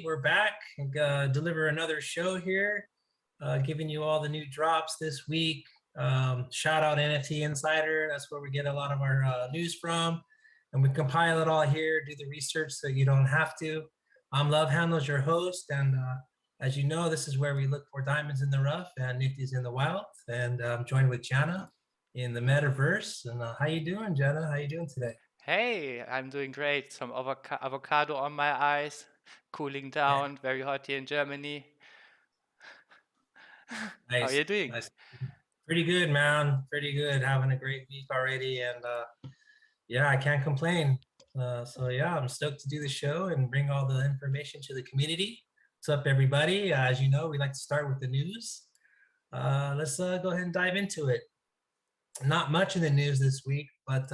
We're back. Deliver another show here, giving you all the new drops this week. Shout out NFT Insider. That's where we get a lot of our news from. And we compile it all here, do the research so you don't have to. I'm Love Handles, your host. And as you know, this is where we look for diamonds in the rough and nifties in the wild. And I'm joined with Jana in the metaverse. And how you doing, Jana? How you doing today? Hey, I'm doing great. Some avocado on my eyes, cooling down, very hot here in Germany. How are Nice, you doing? nice. Pretty good, man. Pretty good. Having a great week already. And yeah, I can't complain. So yeah, I'm stoked to do the show and bring all the information to the community. What's up, everybody? As you know, we like to start with the news. Let's go ahead and dive into it. Not much in the news this week, but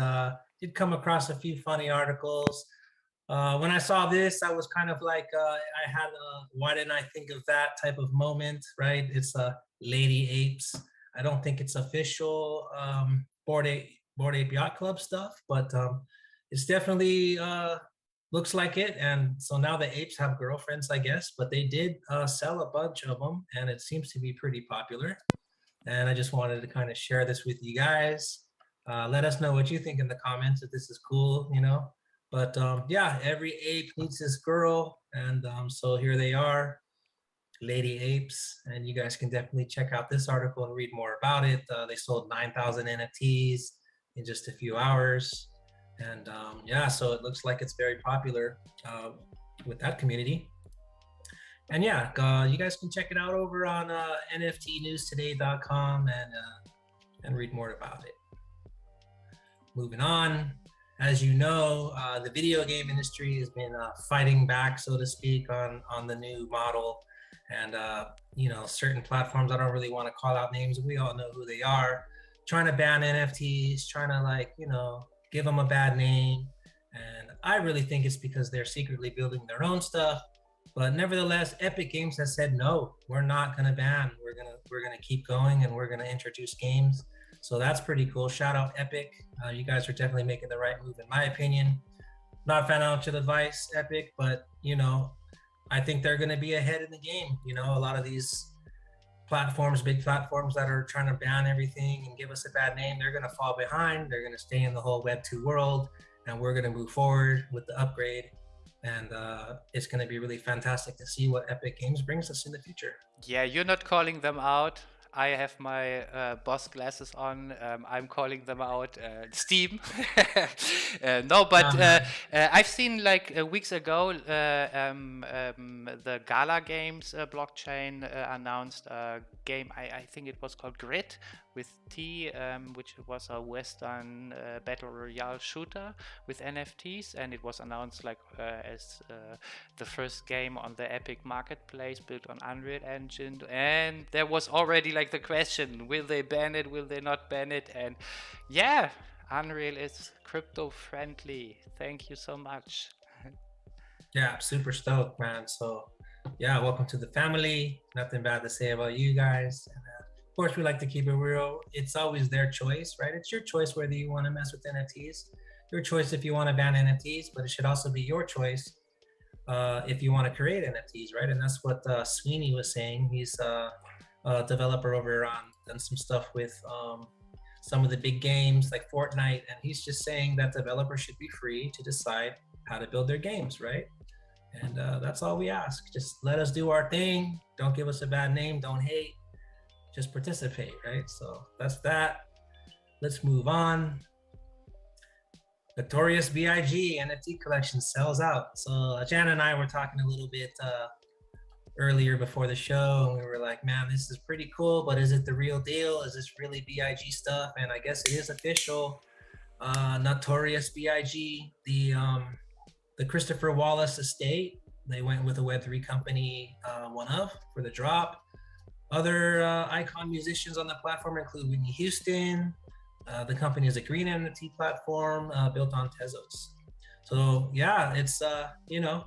did come across a few funny articles. When I saw this, I was kind of like, I had a why didn't I think of that type of moment, right? It's Lady Apes. I don't think it's official Board Ape Yacht Club stuff, but it's definitely looks like it. And so now the apes have girlfriends, I guess, but they did sell a bunch of them, and it seems to be pretty popular. And I just wanted to kind of share this with you guys. Let us know what you think in the comments if this is cool, you know. But yeah, every ape needs this girl, and so here they are, Lady Apes, and you guys can definitely check out this article and read more about it. They sold 9,000 NFTs in just a few hours, and yeah, so it looks like it's very popular with that community. And yeah, you guys can check it out over on nftnewstoday.com and read more about it. Moving on, as you know, the video game industry has been fighting back, so to speak, on the new model. And you know, certain platforms, I don't really want to call out names. We all know who they are. Trying to ban NFTs, trying to, like, you know, give them a bad name. And I really think it's because they're secretly building their own stuff. But nevertheless, Epic Games has said no, we're not gonna ban. We're gonna keep going, and we're gonna introduce games. So that's pretty cool. Shout out Epic. You guys are definitely making the right move, in my opinion. Not financial advice, Epic, but you know, I think they're gonna be ahead in the game. You know, a lot of these platforms, big platforms that are trying to ban everything and give us a bad name, they're gonna fall behind. They're gonna stay in the whole Web2 world, and we're gonna move forward with the upgrade. And it's going to be really fantastic to see what Epic Games brings us in the future. Yeah, you're not calling them out. I have my boss glasses on. I'm calling them out. Steam. No, but I've seen like weeks ago the Gala Games blockchain announced a game. I think it was called Grid with T, which was a Western battle royale shooter with NFTs, and it was announced like as the first game on the Epic Marketplace built on Unreal Engine. And there was already like the question: will they ban it? Will they not ban it? And yeah, Unreal is crypto friendly. Thank you so much. Yeah, super stoked, man. So, yeah, welcome to the family. Nothing bad to say about you guys. And, of course, we like to keep it real. It's always their choice, right? It's your choice whether you want to mess with NFTs. Your choice if you want to ban NFTs, but it should also be your choice if you want to create NFTs, right? And that's what Sweeney was saying. He's a developer over on done some stuff with some of the big games like Fortnite, and he's just saying that developers should be free to decide how to build their games, right? And that's all we ask. Just let us do our thing. Don't give us a bad name. Don't hate. Just participate, right? So that's that. Let's move on. Notorious B.I.G. NFT collection sells out. So Jan and I were talking a little bit earlier before the show, and we were like, man, this is pretty cool, but is it the real deal? Is this really B.I.G. stuff? And I guess it is official. Notorious B.I.G., the Christopher Wallace estate, they went with a Web3 company, One Of, for the drop. Other icon musicians on the platform include Whitney Houston. The company is a green NFT platform built on Tezos. So yeah, it's you know,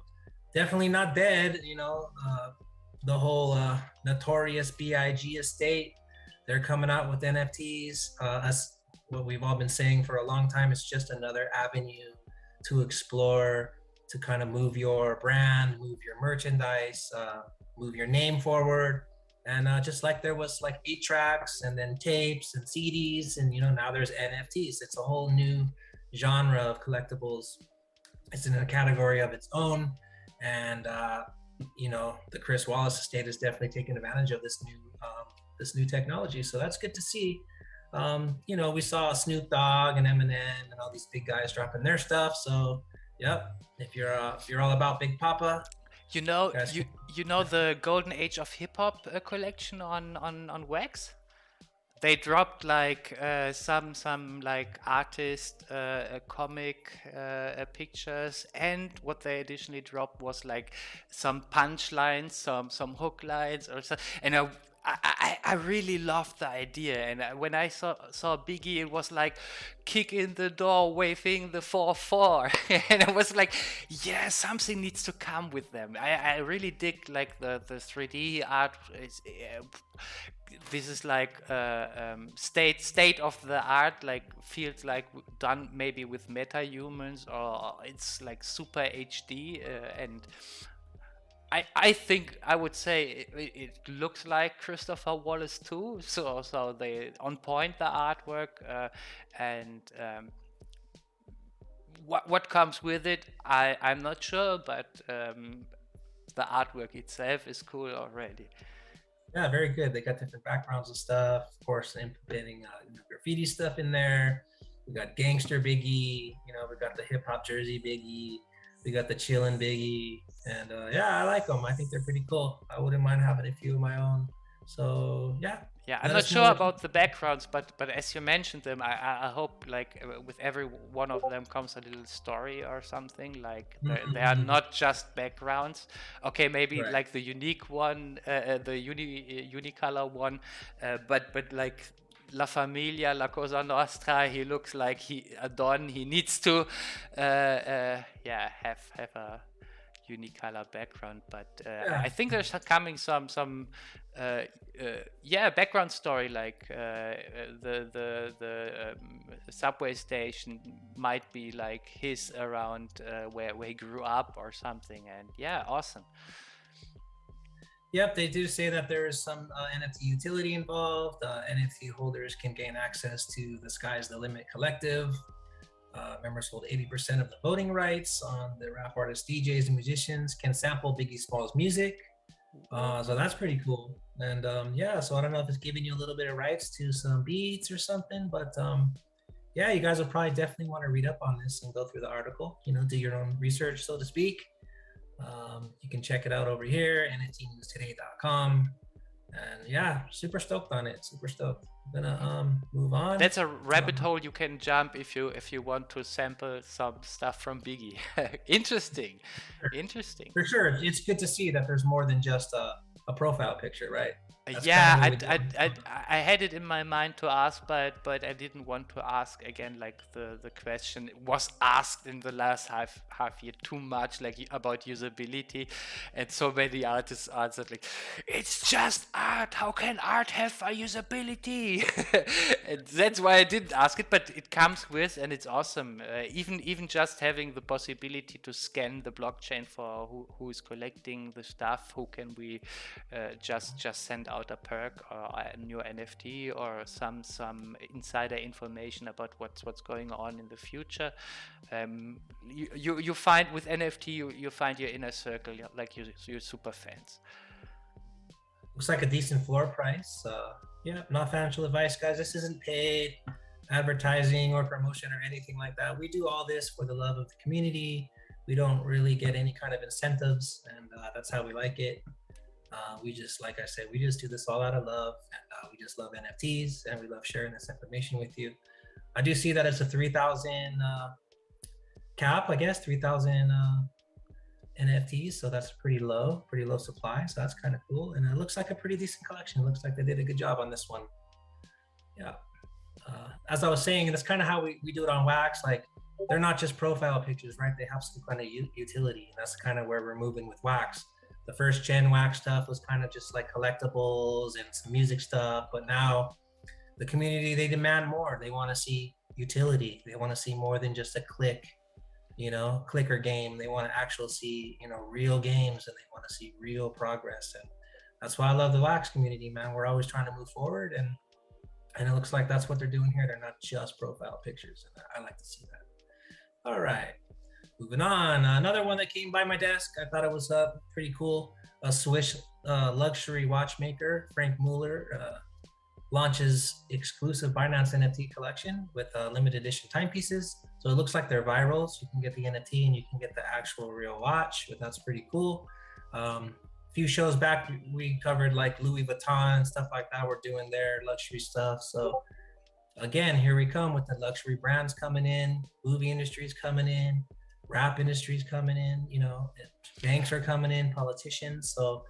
definitely not dead. You know, the whole Notorious B.I.G. estate, they're coming out with NFTs. That's what we've all been saying for a long time. It's just another avenue to explore to kind of move your brand, move your merchandise, move your name forward. And just like there was like 8 tracks and then tapes and CDs, and now there's NFTs. It's a whole new genre of collectibles. It's in a category of its own, and the Chris Wallace estate is definitely taking advantage of this new technology. So that's good to see. We saw Snoop Dogg and Eminem and all these big guys dropping their stuff. So, yep, if you're all about Big Papa, you know the golden age of hip hop collection on Wax. They dropped like some like artist comic pictures, and what they additionally dropped was like some punchlines, some hook lines or so. And I really loved the idea. And when I saw Biggie, it was like kick in the door, waving the 4-4, and I was like, yeah, something needs to come with them. I really dig like the 3D art. This is like state of the art, like feels like done maybe with meta humans, or it's like super HD, and I think I would say it looks like Christopher Wallace too. So they on point the artwork, and what comes with it, I'm not sure, but the artwork itself is cool already. Yeah, very good. They got different backgrounds and stuff. Of course, implementing graffiti stuff in there. We got gangster Biggie. We got the hip hop jersey Biggie. We got the chillin' Biggie, and yeah, I like them. I think they're pretty cool. I wouldn't mind having a few of my own. So yeah. Yeah, I'm not sure about the backgrounds, but as you mentioned them, I hope like with every one of them comes a little story or something. Like they are not just backgrounds. Okay, maybe right. Like the unique one, the unicolor one, but like La Familia, La Cosa Nostra, he looks like a Don. He needs to have a unicolor background, but I think there's coming some background story, like the subway station might be like his around where he grew up or something, and yeah, awesome. Yep, they do say that there is some NFT utility involved. NFT holders can gain access to the Sky's the Limit collective. Members hold 80% of the voting rights on the rap artists, DJs, and musicians can sample Biggie Smalls' music. So that's pretty cool. And so I don't know if it's giving you a little bit of rights to some beats or something, but you guys will probably definitely want to read up on this and go through the article, do your own research, so to speak. You can check it out over here, nftnewstoday.com. And yeah, super stoked on it. Super stoked. I'm gonna move on. That's a rabbit hole you can jump if you want to sample some stuff from Biggie. Interesting. Interesting. For sure. It's good to see that there's more than just a profile picture, right? That's I had it in my mind to ask, but I didn't want to ask again. Like the question was asked in the last half year too much, like about usability, and so many artists answered like, "It's just art. How can art have a usability?" And that's why I didn't ask it, but it comes with, and it's awesome. Even just having the possibility to scan the blockchain for who is collecting the stuff, who can we just send out a perk or a new NFT or some insider information about what's going on in the future. You find with NFT you find your inner circle, like your super fans. Looks like a decent floor price. Not financial advice, guys. This isn't paid advertising or promotion or anything like that. We do all this for the love of the community. We don't really get any kind of incentives, and that's how we like it. We just, like I said, we just do this all out of love, and we just love NFTs, and we love sharing this information with you. I do see that it's a 3,000 cap, I guess, 3,000 NFTs, so that's pretty low supply, so that's kind of cool, and it looks like a pretty decent collection. It looks like they did a good job on this one. Yeah. As I was saying, that's kind of how we do it on Wax. Like, they're not just profile pictures, right? They have some kind of utility, and that's kind of where we're moving with Wax. The first gen Wax stuff was kind of just like collectibles and some music stuff, but now the community, they demand more. They want to see utility. They want to see more than just a click clicker game. They want to actually see, real games, and they want to see real progress. And that's why I love the wax community, man. We're always trying to move forward, and it looks like that's what they're doing here. They're not just profile pictures, and I like to see that. All right, moving on. Another one that came by my desk. I thought it was pretty cool. A Swiss luxury watchmaker, Frank Mueller, launches exclusive Binance NFT collection with limited edition timepieces. So it looks like they're viral. So you can get the NFT and you can get the actual real watch, but that's pretty cool. Few shows back, we covered like Louis Vuitton and stuff like that. We're doing their luxury stuff. So again, here we come with the luxury brands coming in, movie industries coming in, rap industries coming in, banks are coming in, politicians. So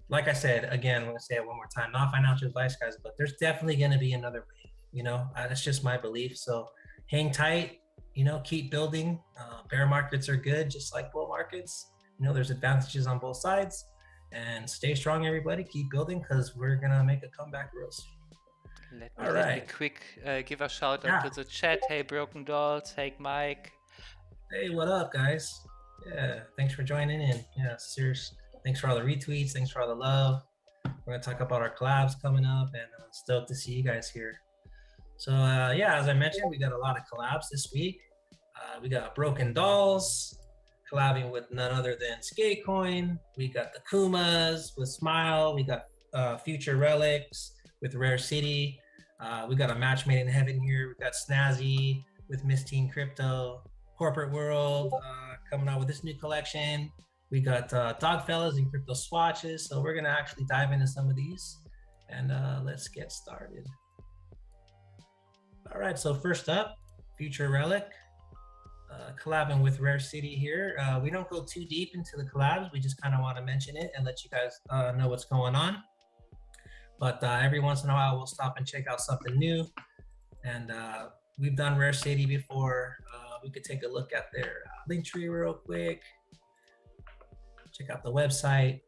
like I said, again, I'm going to say it one more time, not financial advice, guys, but there's definitely going to be another wave, that's just my belief. So hang tight, keep building. Bear markets are good, just like bull markets. There's advantages on both sides, and stay strong, everybody. Keep building, because we're going to make a comeback real soon. Let me quick give a shout out to the chat. Hey, Broken Dolls. Hey, Mike. Hey, what up, guys? Yeah, thanks for joining in. Yeah, serious. Thanks for all the retweets. Thanks for all the love. We're going to talk about our collabs coming up, and stoked to see you guys here. So, as I mentioned, we got a lot of collabs this week. We got Broken Dolls collabing with none other than Skatecoin. We got the Kumas with Smile. We got Future Relics with Rare City. We got a match made in heaven here. We got Snazzy with Miss Teen Crypto. Corporate World coming out with this new collection. We got Dogfellas and Crypto Swatches. So we're going to actually dive into some of these, and let's get started. All right, so first up, Future Relic, collabing with Rare City here. We don't go too deep into the collabs. We just kind of want to mention it and let you guys know what's going on. But every once in a while, we'll stop and check out something new. And we've done Rare City before. We could take a look at their link tree real quick. Check out the website.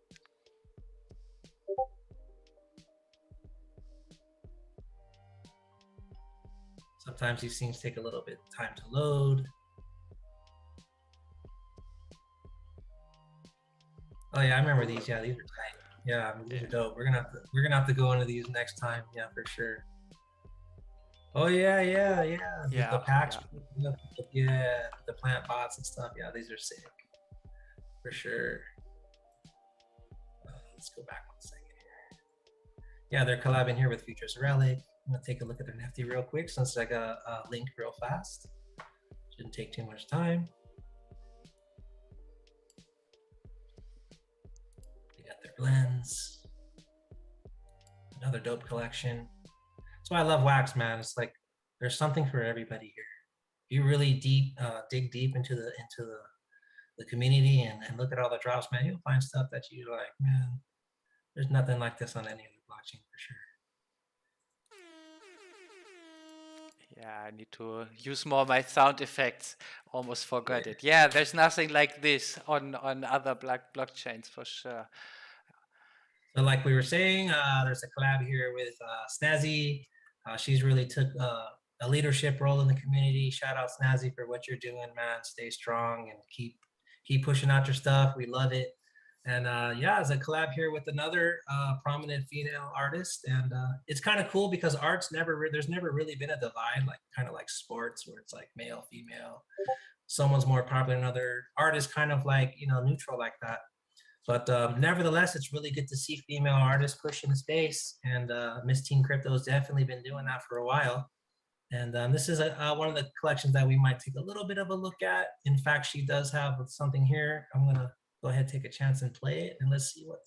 Sometimes these things take a little bit of time to load. Oh yeah, I remember these. Yeah, these are tight. Yeah, these are dope. We're gonna have to go into these next time. Yeah, for sure. Oh yeah. The packs. Yeah, the plant bots and stuff. Yeah, these are sick. For sure. Let's go back 1 second here. Yeah, they're collabing here with Future's Relic. I'm gonna take a look at their Nifty real quick since I got a link real fast. Shouldn't take too much time. They got their blends. Another dope collection. That's why I love wax, man. It's like there's something for everybody here. If you really dig deep into the community and look at all the drops, man, you'll find stuff that you like, man. There's nothing like this on any other blockchain for sure. Yeah, I need to use more my sound effects. Almost forgot it. Yeah, there's nothing like this on other blockchains for sure. So like we were saying, there's a collab here with Snazzy. She's really took a leadership role in the community. Shout out Snazzy for what you're doing, man. Stay strong and keep pushing out your stuff. We love it. And it's a collab here with another prominent female artist. And it's kind of cool because there's never really been a divide, like kind of like sports where it's like male, female. Someone's more popular than another. Art is kind of like, neutral like that. But nevertheless, it's really good to see female artists pushing the space. And Miss Teen Crypto has definitely been doing that for a while. And this is one of the collections that we might take a little bit of a look at. In fact, she does have something here. I'm going to go ahead, take a chance and play it. And let's see what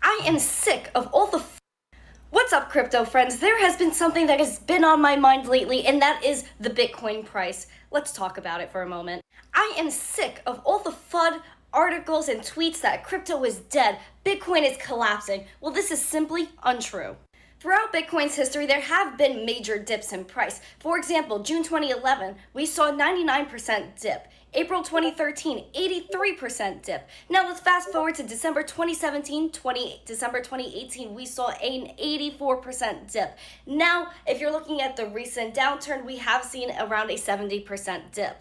I am sick of all the What's up, crypto friends? There has been something that has been on my mind lately, and that is the Bitcoin price. Let's talk about it for a moment. I am sick of all the FUD articles and tweets that crypto is dead, Bitcoin is collapsing. Well, this is simply untrue. Throughout Bitcoin's history, there have been major dips in price. For example, June 2011, we saw a 99% dip. April 2013, 83% dip. Now let's fast forward to December 2017, December 2018, we saw an 84% dip. Now, if you're looking at the recent downturn, we have seen around a 70% dip.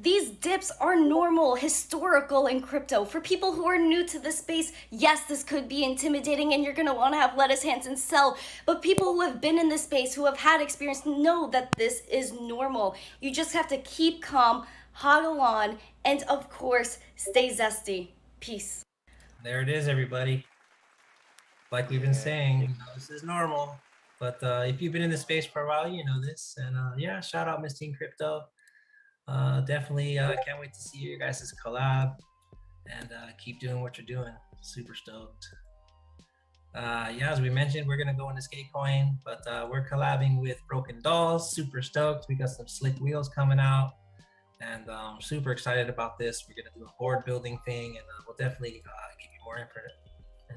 These dips are normal, historical in crypto. For people who are new to the space, yes, this could be intimidating and you're gonna wanna have lettuce hands and sell, but people who have been in this space, who have had experience, know that this is normal. You just have to keep calm, hodl on, and of course, stay zesty. Peace. There it is, everybody. Like we've been Yeah. saying, this is normal. But if you've been in the space for a while, you know this. And yeah, shout out Miss Teen Crypto. Definitely can't wait to see you guys' collab, and keep doing what you're doing. Super stoked. Yeah, as we mentioned, we're gonna go into Skatecoin, but we're collabing with Broken Dolls. Super stoked. We got some slick wheels coming out, and super excited about this. We're gonna do a board building thing, and we'll definitely give you more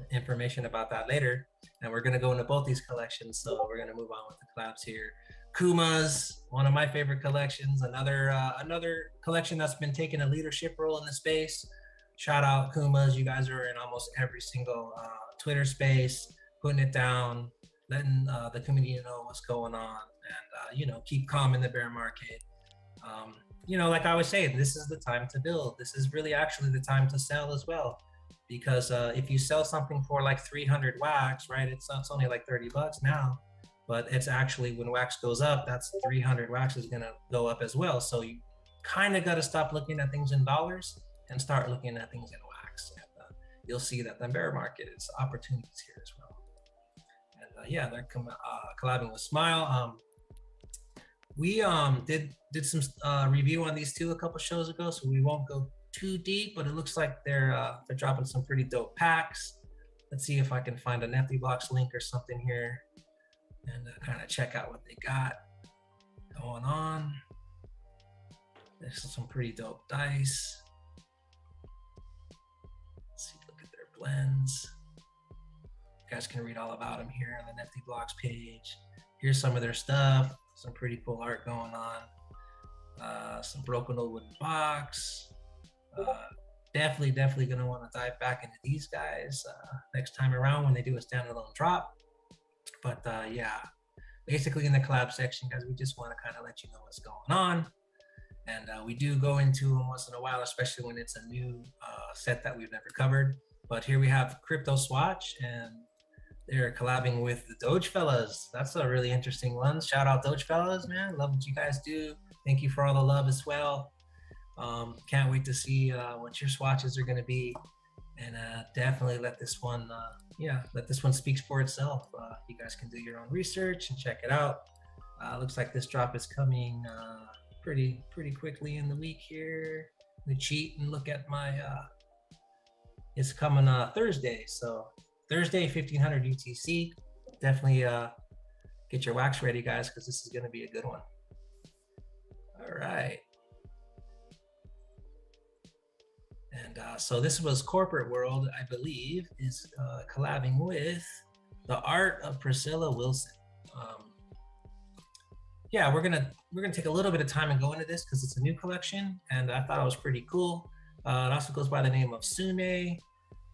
information about that later. And we're gonna go into both these collections, so we're gonna move on with the collabs here. Kuma's, one of my favorite collections, another collection that's been taking a leadership role in the space. Shout out Kuma's, you guys are in almost every single Twitter space, putting it down, letting the community know what's going on, and you know, keep calm in the bear market. You know, like I was saying, this is the time to build. This is really actually the time to sell as well, because if you sell something for like 300 wax, right, it's only like $30 now. But it's actually, when wax goes up, that's 300 wax is gonna go up as well. So you kind of got to stop looking at things in dollars and start looking at things in wax. And you'll see that the bear market is opportunities here as well. And yeah, they're collabing with Smile. We did some review on these two a couple shows ago, so we won't go too deep. But it looks like they're dropping some pretty dope packs. Let's see if I can find a Nifty Blocks link or something here, and kind of check out what they got going on. There's some pretty dope dice. Let's see, look at their blends. You guys can read all about them here on the Nifty Blocks page. Here's some of their stuff. Some pretty cool art going on. Some broken old wooden box. Definitely gonna want to dive back into these guys next time around when they do a standalone drop. But yeah, basically in the collab section, guys, we just want to kind of let you know what's going on. And we do go into them once in a while, especially when it's a new set that we've never covered. But here we have Crypto Swatch, and they're collabing with the Doge Fellas. That's a really interesting one. Shout out Doge Fellas, man. Love what you guys do. Thank you for all the love as well. Can't wait to see what your swatches are going to be. And definitely let this one speak for itself. You guys can do your own research and check it out. Looks like this drop is coming pretty quickly in the week here. Let me cheat and look at my it's coming Thursday, so Thursday 1500 UTC. Definitely get your wax ready, guys, because this is going to be a good one. All right. And so this was Corporate World, I believe, is collabing with The Art of Priscilla Wilson. Yeah, we're gonna take a little bit of time and go into this because it's a new collection, and I thought it was pretty cool. It also goes by the name of Sune,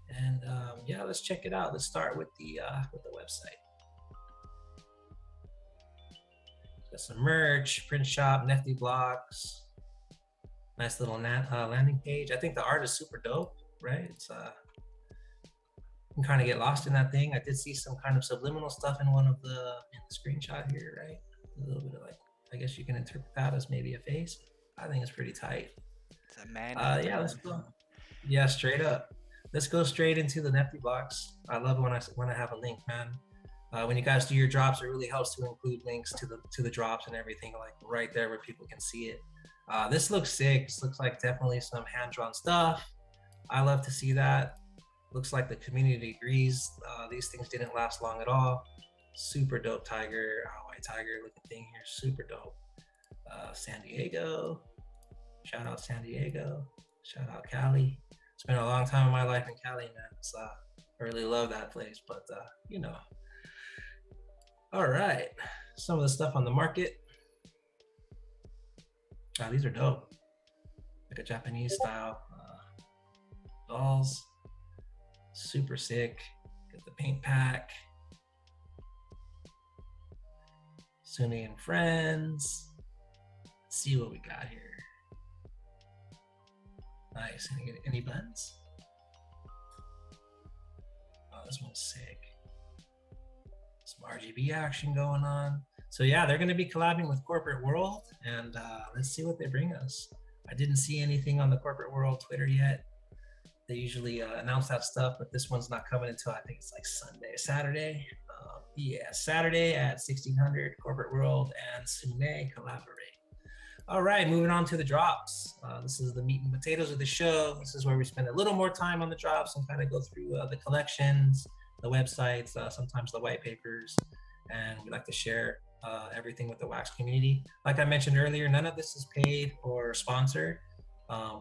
and yeah, let's check it out. Let's start with the website. Got some merch, print shop, Nifty Blocks. Nice little landing page. I think the art is super dope, right? It's you can kind of get lost in that thing. I did see some kind of subliminal stuff in the screenshot here, right? A little bit of like, I guess you can interpret that as maybe a face. I think it's pretty tight. It's a man. Yeah, let's go. Yeah, straight up. Let's go straight into the Nifty Blocks. I love when I have a link, man. When you guys do your drops, it really helps to include links to the drops and everything, like right there where people can see it. This looks sick. This looks like definitely some hand-drawn stuff. I love to see that. Looks like the community agrees. These things didn't last long at all. Super dope tiger, white tiger looking thing here. Super dope. San Diego. Shout out San Diego. Shout out Cali. It's been a long time in my life in Cali, man. So I really love that place, but you know. All right. Some of the stuff on the market. These are dope. Like a Japanese style dolls. Super sick. Get the paint pack. Sune and Friends. Let's see what we got here. Nice. Any buttons? Oh, this one's sick. Some RGB action going on. So yeah, they're going to be collabing with Corporate World, and let's see what they bring us. I didn't see anything on the Corporate World Twitter yet. They usually announce that stuff, but this one's not coming until I think it's like Saturday. Yeah, Saturday at 1600, Corporate World and Sume collaborate. All right, moving on to the drops. This is the meat and potatoes of the show. This is where we spend a little more time on the drops and kind of go through the collections, the websites, sometimes the white papers, and we like to share everything with the wax community. Like I mentioned earlier, none of this is paid or sponsored.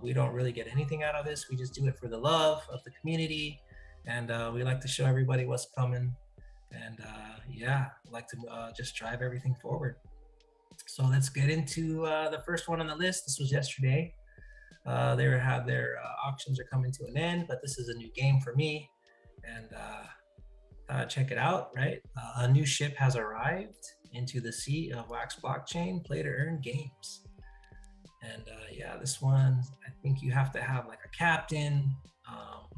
We don't really get anything out of this. We just do it for the love of the community, and we like to show everybody what's coming. And yeah, I like to just drive everything forward. So let's get into the first one on the list. This was yesterday. They had their auctions are coming to an end, but this is a new game for me, and check it out. Right, a new ship has arrived into the sea of Wax blockchain. Play to earn games. And yeah, this one, I think you have to have like a captain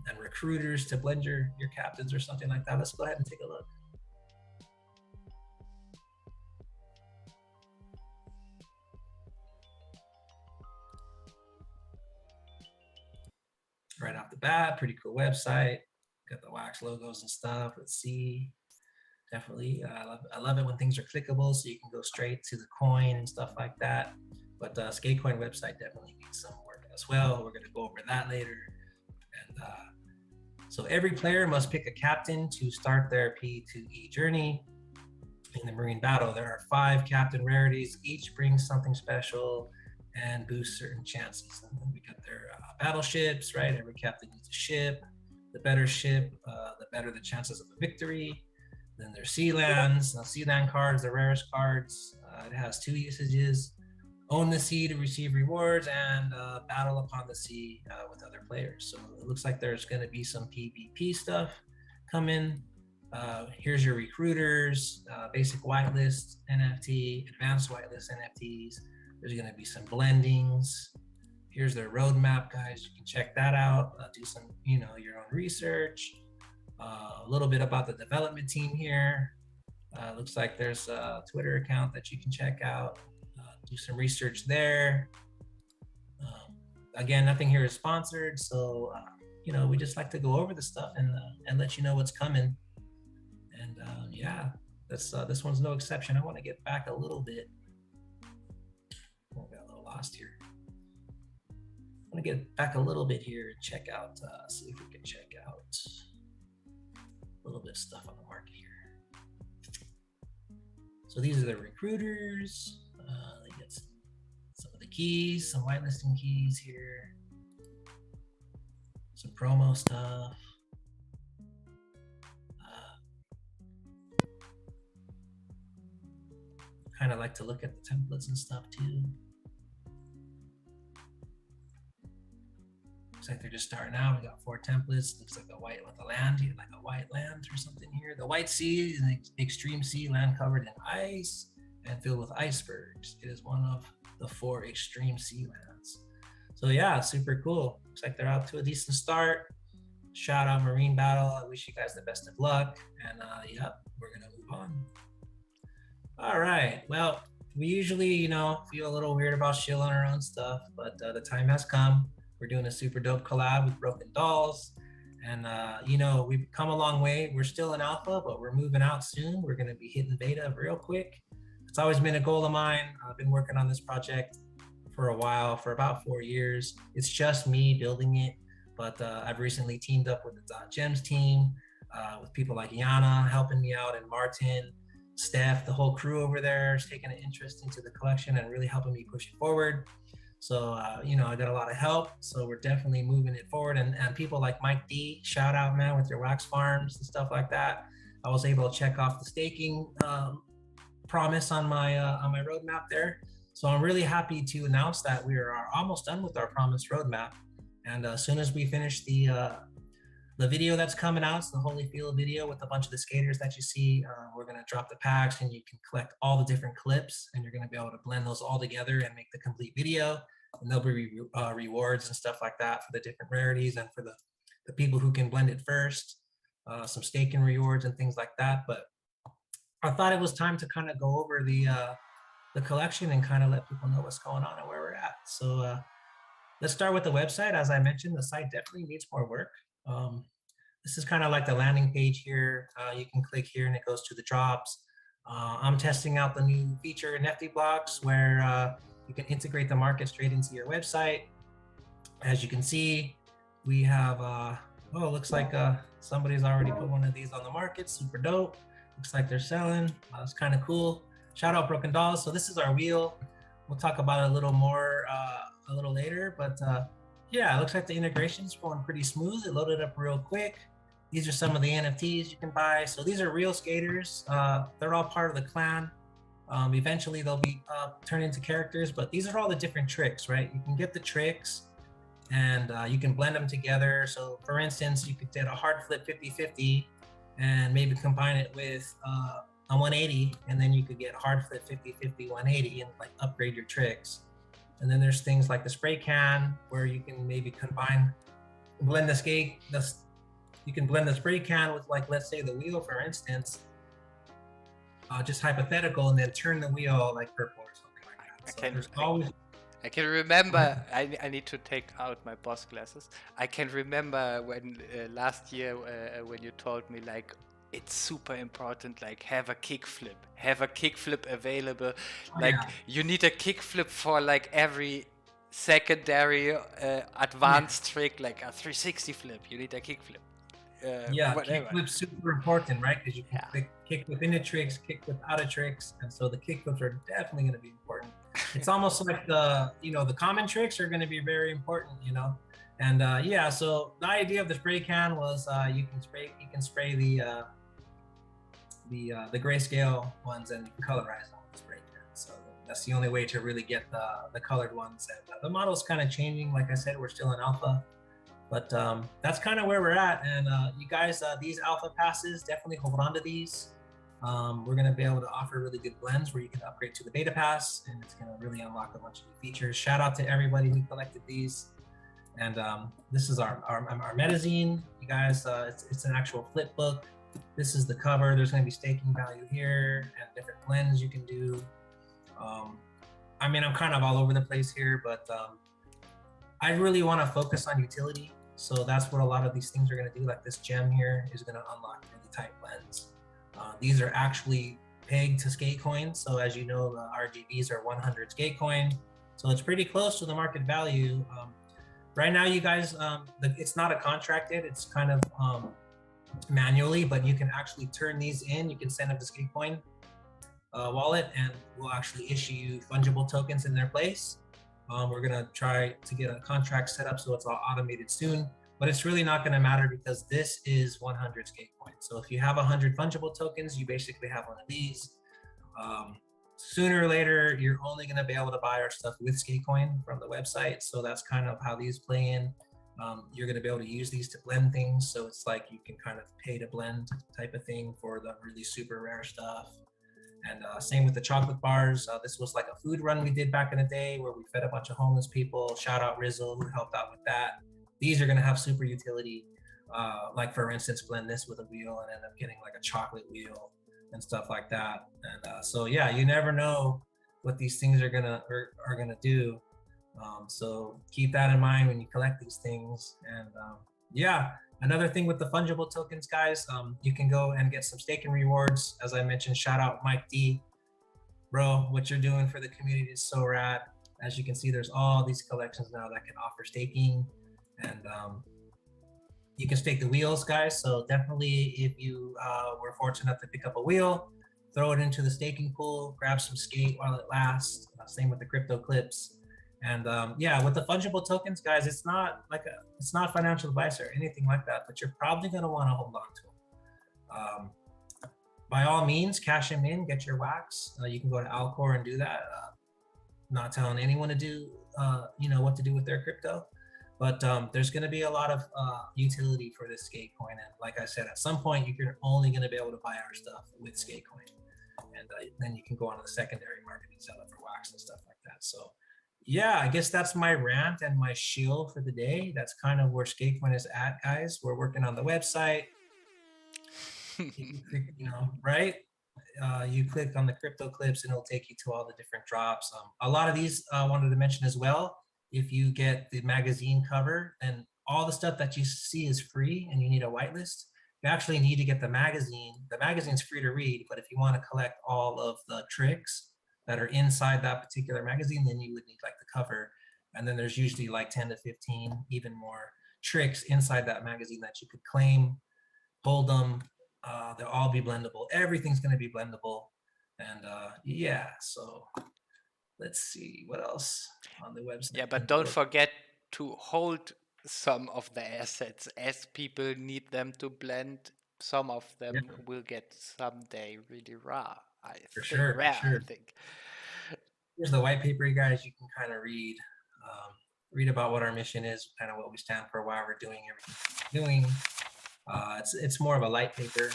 and recruiters to blend your captains or something like that. Let's go ahead and take a look. Right off the bat, pretty cool website. Got the wax logos and stuff. Let's see. Definitely, I love it when things are clickable, so you can go straight to the coin and stuff like that. But Skatecoin website definitely needs some work as well. We're going to go over that later. And so every player must pick a captain to start their P2E journey. In the Marine Battle, there are 5 captain rarities. Each brings something special and boosts certain chances. And then we got their battleships, right? Every captain needs a ship. The better ship, the better the chances of a victory. Then there's sea lands. Now, sea land cards, the rarest cards. It has 2 usages: own the sea to receive rewards, and battle upon the sea with other players. So it looks like there's going to be some PvP stuff coming. Here's your recruiters, basic whitelist NFT, advanced whitelist NFTs. There's going to be some blendings. Here's their roadmap, guys. You can check that out. Do some, your own research. A little bit about the development team here. Looks like there's a Twitter account that you can check out. Do some research there. Again, nothing here is sponsored, so we just like to go over the stuff and let you know what's coming. And yeah, this one's no exception. I want to get back a little bit. Oh, I got a little lost here. I want to get back a little bit here and check out, see if we can check out a little bit of stuff on the market here. So these are the recruiters. They get some of the keys, some whitelisting keys here, some promo stuff. Kind of like to look at the templates and stuff too. Looks like they're just starting out. We got 4 templates. Looks like a white with a land here, like a white land or something here. The white sea is an extreme sea, land covered in ice and filled with icebergs. It is one of the 4 extreme sea lands. So yeah, super cool. Looks like they're out to a decent start. Shout out Marine Battle. I wish you guys the best of luck. And yep, we're gonna move on. All right, well, we usually, feel a little weird about shilling our own stuff, but the time has come. We're doing a super dope collab with Broken Dolls. And, we've come a long way. We're still in alpha, but we're moving out soon. We're going to be hitting beta real quick. It's always been a goal of mine. I've been working on this project for a while, for about 4 years. It's just me building it, but I've recently teamed up with the .gems team, with people like Yana helping me out, and Martin, Steph, the whole crew over there is taking an interest into the collection and really helping me push it forward. So, I got a lot of help. So we're definitely moving it forward. And people like Mike D, shout out, man, with your wax farms and stuff like that. I was able to check off the staking promise on my roadmap there. So I'm really happy to announce that we are almost done with our promised roadmap. And as soon as we finish the video that's coming out, it's the Holyfield video with a bunch of the skaters that you see. We're going to drop the packs, and you can collect all the different clips, and you're going to be able to blend those all together and make the complete video. and there'll be rewards and stuff like that for the different rarities and for the people who can blend it first, some staking rewards and things like that. But I thought it was time to kind of go over the collection and kind of let people know what's going on and where we're at. So let's start with the website. As I mentioned, the site definitely needs more work. This is kind of like the landing page here. You can click here and it goes to the drops. I'm testing out the new feature Nifty Blocks where you can integrate the market straight into your website. As you can see, we have, oh, it looks like somebody's already put one of these on the market. Super dope. Looks like they're selling. It's kind of cool. Shout out Broken Dolls. So this is our wheel. We'll talk about it a little more a little later, but yeah, it looks like the integration's going pretty smooth. It loaded up real quick. These are some of the NFTs you can buy. So these are real skaters. They're all part of the clan. Eventually they'll be turned into characters, but these are all the different tricks, right? You can get the tricks and you can blend them together. So for instance, you could get a hard flip 50-50 and maybe combine it with a 180, and then you could get hard flip 50-50, 180 and like upgrade your tricks. And then there's things like the spray can where you can maybe blend the skate. You can blend the spray can with, like, let's say the wheel, for instance, just hypothetical, and then turn the wheel like purple or something like that. I can remember, I need to take out my boss glasses. I can remember when last year when you told me, like, it's super important, like have a kickflip available. Like you need a kickflip for like every secondary advanced trick, like a 360 flip, you need a kickflip. Kickflip's super important, right? Because you can kick within the tricks, kick without the tricks, and so the kickflips are definitely going to be important. It's almost like the common tricks are going to be very important, And so the idea of the spray can was you can spray the grayscale ones and colorize them with the spray can. So that's the only way to really get the colored ones. And the model's kind of changing. Like I said, we're still in alpha. But that's kind of where we're at. And you guys, these alpha passes, definitely hold on to these. We're going to be able to offer really good blends where you can upgrade to the beta pass, and it's going to really unlock a bunch of new features. Shout out to everybody who collected these. And this is our metazine. You guys, it's an actual flip book. This is the cover. There's going to be staking value here and different blends you can do. I mean, I'm kind of all over the place here, but I really want to focus on utility. So that's what a lot of these things are going to do. Like this gem here is going to unlock really tight blends. These are actually pegged to skate coins. So as you know, the RGBs are 100 skate coin. So it's pretty close to the market value. Right now, you guys, it's not a contracted, it's kind of manually, but you can actually turn these in. You can send up the skate coin wallet and we'll actually issue you fungible tokens in their place. We're gonna try to get a contract set up so it's all automated soon, but it's really not gonna matter because this is 100 skate coins. So if you have 100 fungible tokens, you basically have one of these. Sooner or later, you're only gonna be able to buy our stuff with skate coin from the website. So that's kind of how these play in. You're gonna be able to use these to blend things. So it's like you can kind of pay to blend type of thing for the really super rare stuff. And same with the chocolate bars. This was like a food run we did back in the day where we fed a bunch of homeless people. Shout out Rizzle who helped out with that. These are gonna have super utility. Like for instance, blend this with a wheel and end up getting like a chocolate wheel and stuff like that. And so yeah, you never know what these things are gonna do. So keep that in mind when you collect these things. And yeah, another thing with the fungible tokens, guys, you can go and get some staking rewards. As I mentioned, shout out Mike D. Bro, what you're doing for the community is so rad. As you can see, there's all these collections now that can offer staking. And you can stake the wheels, guys. So definitely if you were fortunate enough to pick up a wheel, throw it into the staking pool, grab some skate while it lasts. Same with the crypto clips. And yeah, with the fungible tokens, guys, it's not financial advice or anything like that, but you're probably going to want to hold on to them. By all means, cash them in, get your wax. You can go to Alcor and do that. Not telling anyone to do, what to do with their crypto, but there's going to be a lot of utility for this skate coin. And like I said, at some point, you're only going to be able to buy our stuff with skate coin. And then you can go on to the secondary market and sell it for wax and stuff like that. So yeah, I guess that's my rant and my shill for the day. That's kind of where Skatepoint is at, guys. We're working on the website. Right? You click on the crypto clips and it'll take you to all the different drops. A lot of these I wanted to mention as well. If you get the magazine cover, then all the stuff that you see is free and you need a whitelist. You actually need to get the magazine. The magazine's free to read, but if you want to collect all of the tricks that are inside that particular magazine, then you would need like the cover. And then there's usually like 10 to 15, even more tricks inside that magazine that you could claim, hold them. They'll all be blendable. Everything's going to be blendable. And yeah, so let's see what else on the website. Yeah, but don't forget to hold some of the assets as people need them to blend. Some of them will get someday really rare. I think. Here's the white paper, you guys. You can kind of read about what our mission is, kind of what we stand for, why we're doing everything we're doing. It's more of a light paper.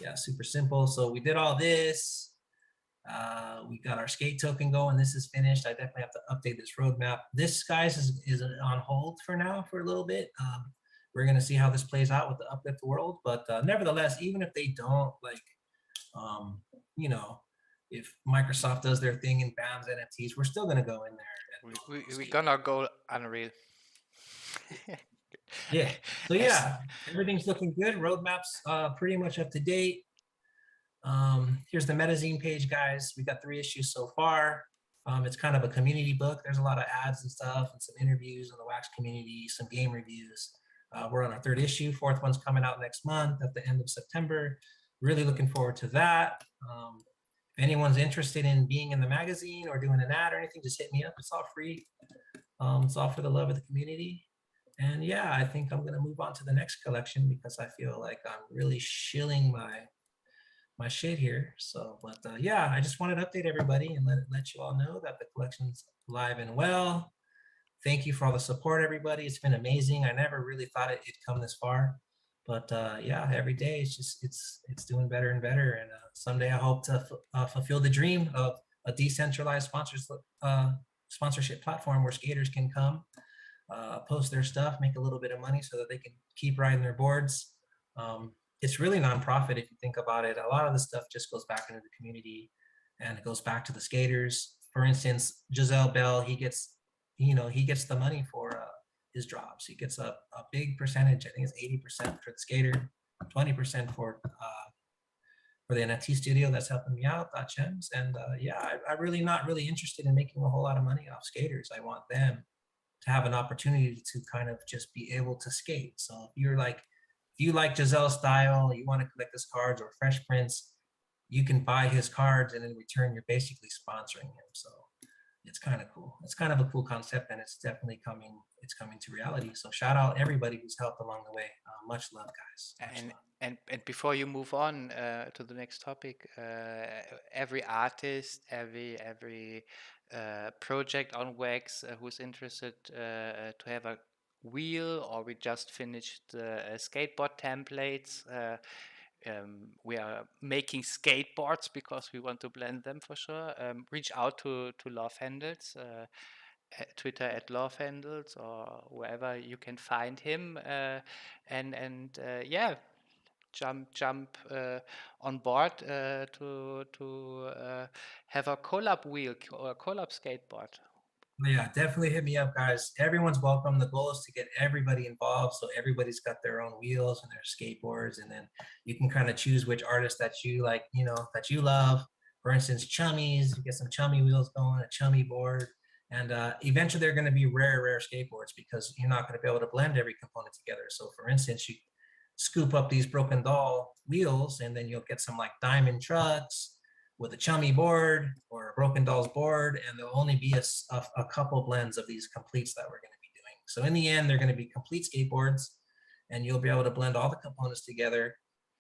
Yeah, super simple. So we did all this. We got our skate token going. This is finished. I definitely have to update this roadmap. This, guys, is on hold for now for a little bit. We're going to see how this plays out with the Uplift world. But nevertheless, even if they don't, like, if Microsoft does their thing and bans NFTs, we're still going to go in there. We're going to go Unreal. Yeah. So yeah, everything's looking good. Roadmap's pretty much up to date. Here's the Metazine page, guys. We got 3 issues so far. It's kind of a community book. There's a lot of ads and stuff and some interviews in the Wax community, some game reviews. We're on our 3rd issue. 4th one's coming out next month at the end of September. Really looking forward to that. If anyone's interested in being in the magazine or doing an ad or anything, just hit me up. It's all free. It's all for the love of the community. And yeah, I think I'm going to move on to the next collection because I feel like I'm really shilling my shit here. So, but yeah, I just wanted to update everybody and let you all know that the collection's live and well. Thank you for all the support, everybody. It's been amazing. I never really thought it'd come this far, but yeah, every day it's doing better and better. And someday I hope to fulfill the dream of a decentralized sponsorship platform where skaters can come, post their stuff, make a little bit of money so that they can keep riding their boards. It's really nonprofit if you think about it. A lot of the stuff just goes back into the community and it goes back to the skaters. For instance, Giselle Bell, he gets the money for his drops. He gets a big percentage. I think it's 80% for the skater, 20% for the NFT studio that's helping me out, Gems. And yeah, I'm really not really interested in making a whole lot of money off skaters. I want them to have an opportunity to kind of just be able to skate. So if you like Giselle's style, you want to collect his cards or Fresh Prince, you can buy his cards and in return, you're basically sponsoring him. So it's kind of cool. It's kind of a cool concept and it's definitely coming to reality. So shout out everybody who's helped along the way. Much love, guys. Much love. And before you move on to the next topic, every artist, every project on Wax who's interested to have a wheel, or we just finished skateboard templates. We are making skateboards because we want to blend them for sure. Reach out to Love Handles, Twitter at Love Handles, or wherever you can find him. And yeah, jump on board to have a collab wheel or a collab skateboard. Yeah, definitely hit me up, guys. Everyone's welcome. The goal is to get everybody involved, so everybody's got their own wheels and their skateboards, and then you can kind of choose which artist that you like, that you love. For instance, chummies, you get some chummy wheels going, a chummy board, and eventually they're going to be rare skateboards because you're not going to be able to blend every component together. So, for instance, you scoop up these Broken Doll wheels, and then you'll get some like diamond trucks with a chummy board or a Broken Dolls board, and there'll only be a couple blends of these completes that we're going to be doing. So in the end, they're going to be complete skateboards, and you'll be able to blend all the components together.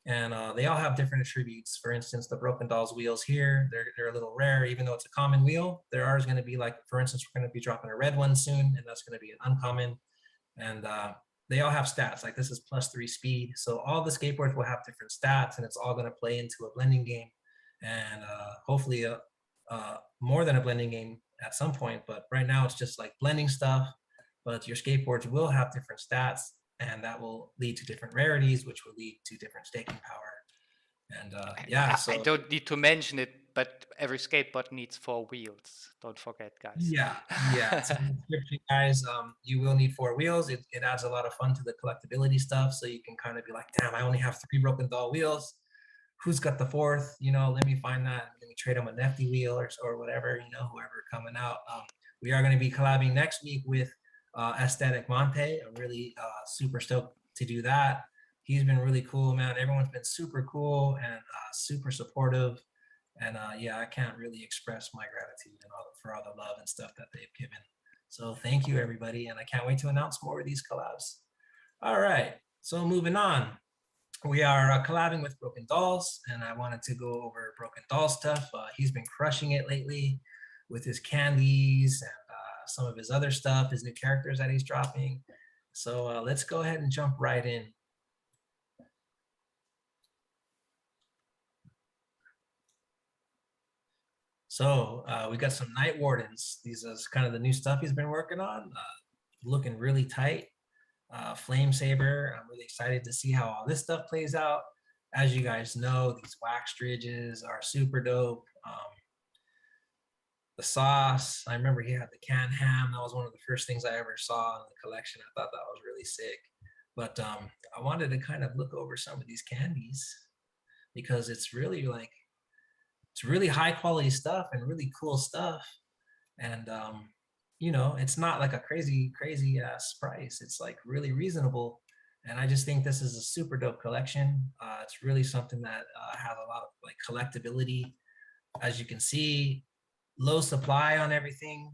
And they all have different attributes. For instance, the Broken Dolls wheels here, they're a little rare, even though it's a common wheel. There are going to be, like, for instance, we're going to be dropping a red one soon, and that's going to be an uncommon. And they all have stats, like this is +3 speed. So all the skateboards will have different stats, and it's all going to play into a blending game. And hopefully more than a blending game, at some point, but right now it's just like blending stuff. But your skateboards will have different stats, and that will lead to different rarities, which will lead to different staking power. And yeah, so I don't need to mention it, but every skateboard needs 4 wheels. Don't forget, guys. yeah, so description, guys, you will need 4 wheels. It adds a lot of fun to the collectability stuff, so you can kind of be like, damn, I only have 3 broken doll wheels. Who's got the 4th? Let me find that. Let me trade them a nifty wheel or whatever, whoever coming out. We are going to be collabing next week with Aesthetic Monte. I'm really super stoked to do that. He's been really cool, man. Everyone's been super cool and super supportive. And yeah, I can't really express my gratitude for all the love and stuff that they've given. So thank you, everybody. And I can't wait to announce more of these collabs. All right, so moving on. We are collabing with Broken Dolls, and I wanted to go over Broken Doll stuff. He's been crushing it lately with his candies and some of his other stuff, his new characters that he's dropping. So let's go ahead and jump right in. So we got some Night Wardens. These is kind of the new stuff he's been working on, looking really tight. Flame Saber, I'm really excited to see how all this stuff plays out. As you guys know, these wax ridges are super dope. The sauce, I remember he had the canned ham. That was one of the first things I ever saw in the collection. I thought that was really sick. But I wanted to kind of look over some of these candies because it's really high quality stuff and really cool stuff. And it's not like a crazy ass price. It's like really reasonable. And I just think this is a super dope collection. It's really something that has a lot of like collectability. As you can see, low supply on everything.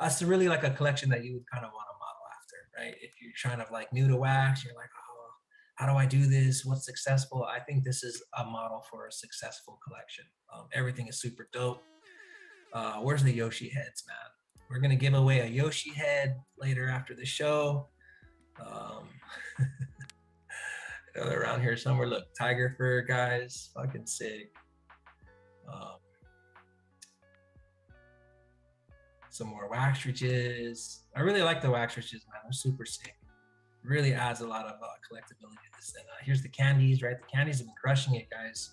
It's really like a collection that you would kind of want to model after, right? If you're trying to like new to wax, you're like, oh, how do I do this? What's successful? I think this is a model for a successful collection. Everything is super dope. Where's the Yoshi heads, man? We're gonna give away a Yoshi head later after the show. They're around here somewhere. Look, tiger fur, guys, fucking sick. Some more wax ridges. I really like the wax ridges, man. They're super sick. Really adds a lot of collectability to this. And here's the candies, right? The candies have been crushing it, guys.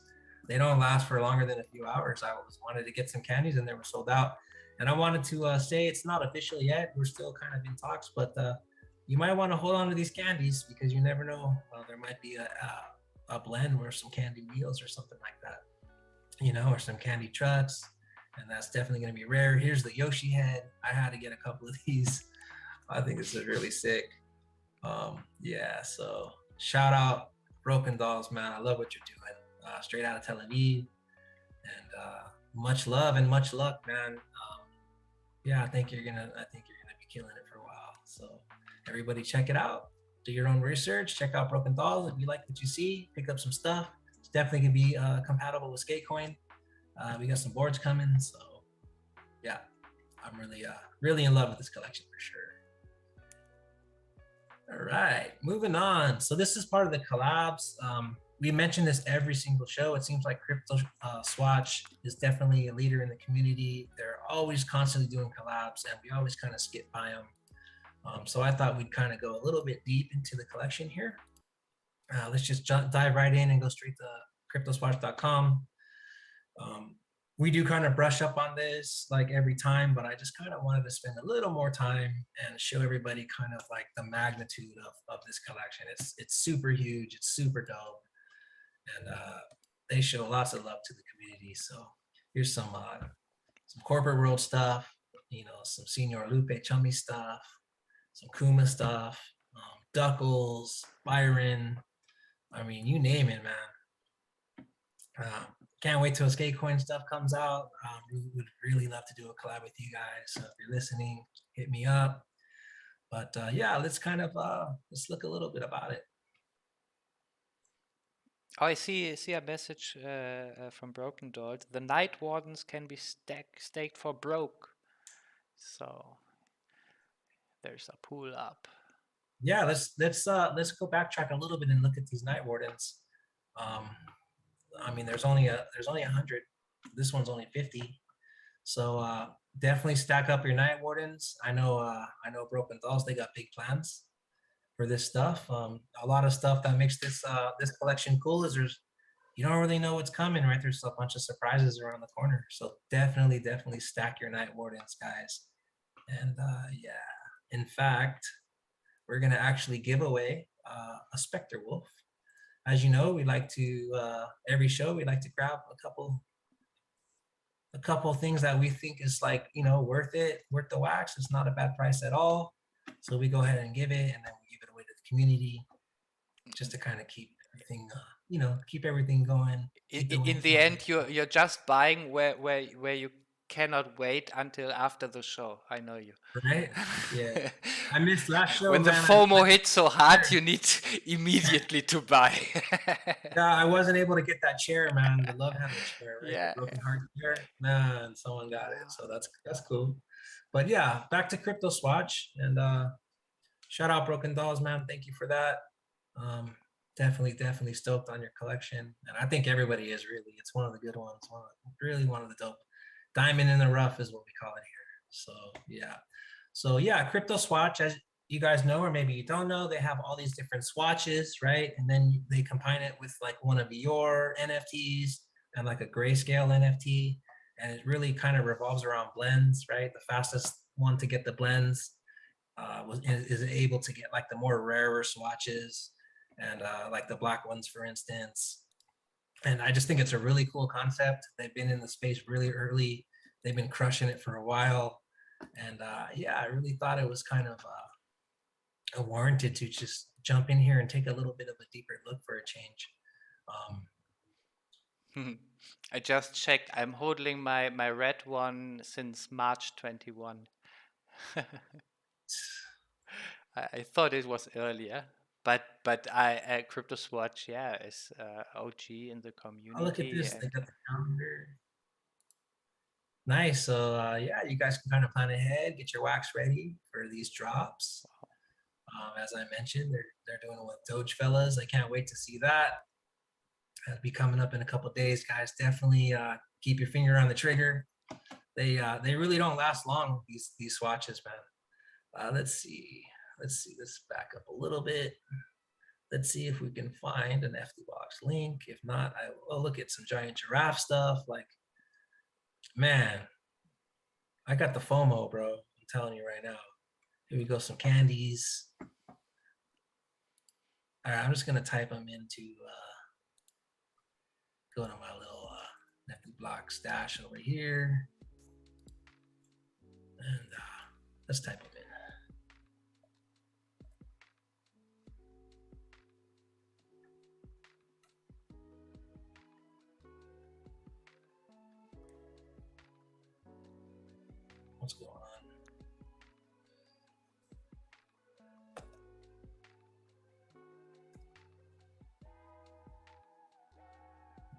They don't last for longer than a few hours. I always wanted to get some candies and they were sold out. And I wanted to say it's not official yet. We're still kind of in talks, but you might want to hold on to these candies because you never know. There might be a blend or some candy wheels or something like that, or some candy trucks. And that's definitely going to be rare. Here's the Yoshi head. I had to get a couple of these. I think this is really sick. Yeah, so shout out Broken Dolls, man. I love what you're doing. Straight out of Tel Aviv. And much love and much luck, man. Yeah, I think you're gonna be killing it for a while. So everybody check it out. Do your own research. Check out Broken Dolls. If you like what you see, pick up some stuff. It's definitely gonna be compatible with Skatecoin. We got some boards coming, so yeah, I'm really in love with this collection for sure. All right, moving on. So this is part of the collabs. We mention this every single show. It seems like Crypto Swatch is definitely a leader in the community. They're always constantly doing collabs, and we always kind of skip by them. So I thought we'd kind of go a little bit deep into the collection here. Let's just dive right in and go straight to cryptoswatch.com. We do kind of brush up on this like every time, but I just kind of wanted to spend a little more time and show everybody kind of like the magnitude of this collection. It's super huge. It's super dope. And they show lots of love to the community. So here's some corporate world stuff, some Senor Lupe Chummy stuff, some Kuma stuff, Duckles, Byron. I mean, you name it, man. Can't wait till Skatecoin stuff comes out. We would really love to do a collab with you guys. So if you're listening, hit me up. But yeah, let's look a little bit about it. Oh, I see a message from Broken Dolls. The Night Wardens can be staked for broke. So there's a pool up. Yeah, let's go backtrack a little bit and look at these Night Wardens. I mean, there's only 100. This one's only 50. So definitely stack up your Night Wardens. I know Broken Dolls, they got big plans for this stuff. A lot of stuff that makes this collection cool is you don't really know what's coming, right? There's a bunch of surprises around the corner. So definitely stack your Night Wardens, guys. And yeah, in fact, we're gonna actually give away a Spectre Wolf. As you know, we like to every show we like to grab a couple things that we think is like, worth the wax. It's not a bad price at all. So we go ahead and give it, and then we give it away to the community just to kind of keep everything, keep everything going. In the end, you're just buying where you cannot wait until after the show. I know you. Right? Yeah. I missed last show. When the FOMO hits so hard, you need immediately to buy. Yeah, I wasn't able to get that chair, man. The love handle chair, right? Yeah. The broken heart chair. Man, someone got it. So that's cool. But yeah, back to Crypto Swatch, and shout out Broken Dolls, man. Thank you for that. Definitely stoked on your collection. And I think everybody is really. It's one of the good ones. One of the dope. Diamond in the rough is what we call it here. So yeah, Crypto Swatch, as you guys know, or maybe you don't know, they have all these different swatches, right? And then they combine it with like one of your NFTs and like a grayscale NFT. And it really kind of revolves around blends, right? The fastest one to get the blends is able to get like the more rarer swatches and like the black ones, for instance. And I just think it's a really cool concept. They've been in the space really early. They've been crushing it for a while. And yeah, I really thought it was kind of warranted to just jump in here and take a little bit of a deeper look for a change. I just checked. I'm holding my red one since March 21. I thought it was earlier. But I Crypto Swatch, yeah, is OG in the community. Oh, look at this. They got the calendar. Nice. So yeah, you guys can kind of plan ahead, get your wax ready for these drops. As I mentioned, they're doing it with Doge Fellas. I can't wait to see that. That'll be coming up in a couple days, guys. Definitely keep your finger on the trigger. They really don't last long, these swatches, man. Let's see. Let's back up a little bit. Let's see if we can find an FD Box link. If not, I'll look at some giant giraffe stuff. Like, man, I got the FOMO, bro. I'm telling you right now. Here we go, some candies. All right, I'm just gonna type them into, go to my little FD Block stash over here. And let's type them in. What's going on?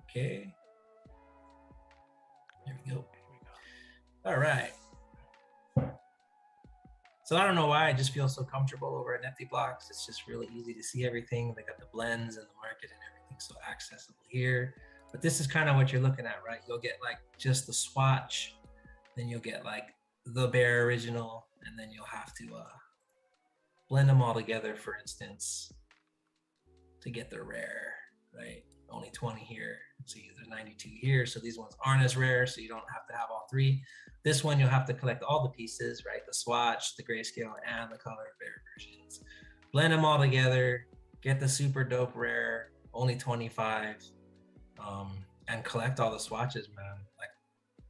Okay. There we go. All right. So I don't know why I just feel so comfortable over at Nifty Blocks. It's just really easy to see everything. They got the blends and the market and everything so accessible here. But this is kind of what you're looking at, right? You'll get like just the swatch, then you'll get like the bare original, and then you'll have to blend them all together, for instance, to get the rare, right? Only 20 here. See, there's 92 here, so these ones aren't as rare, so you don't have to have all three. This one, you'll have to collect all the pieces, right? The swatch, the grayscale, and the color bare versions. Blend them all together, get the super dope rare, only 25, and collect all the swatches, man. Like,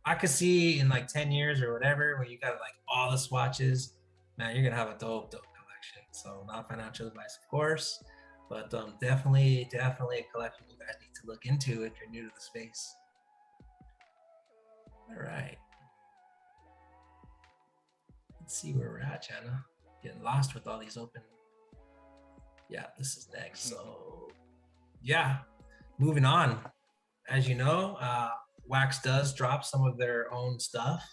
I could see in like 10 years or whatever, where you got like all the swatches, man, you're gonna have a dope collection. So not financial advice, of course, but definitely a collection you guys need to look into if you're new to the space. All right. Let's see where we're at, Jana. Getting lost with all these open. Yeah, this is next. So yeah, moving on. As you know, Wax does drop some of their own stuff,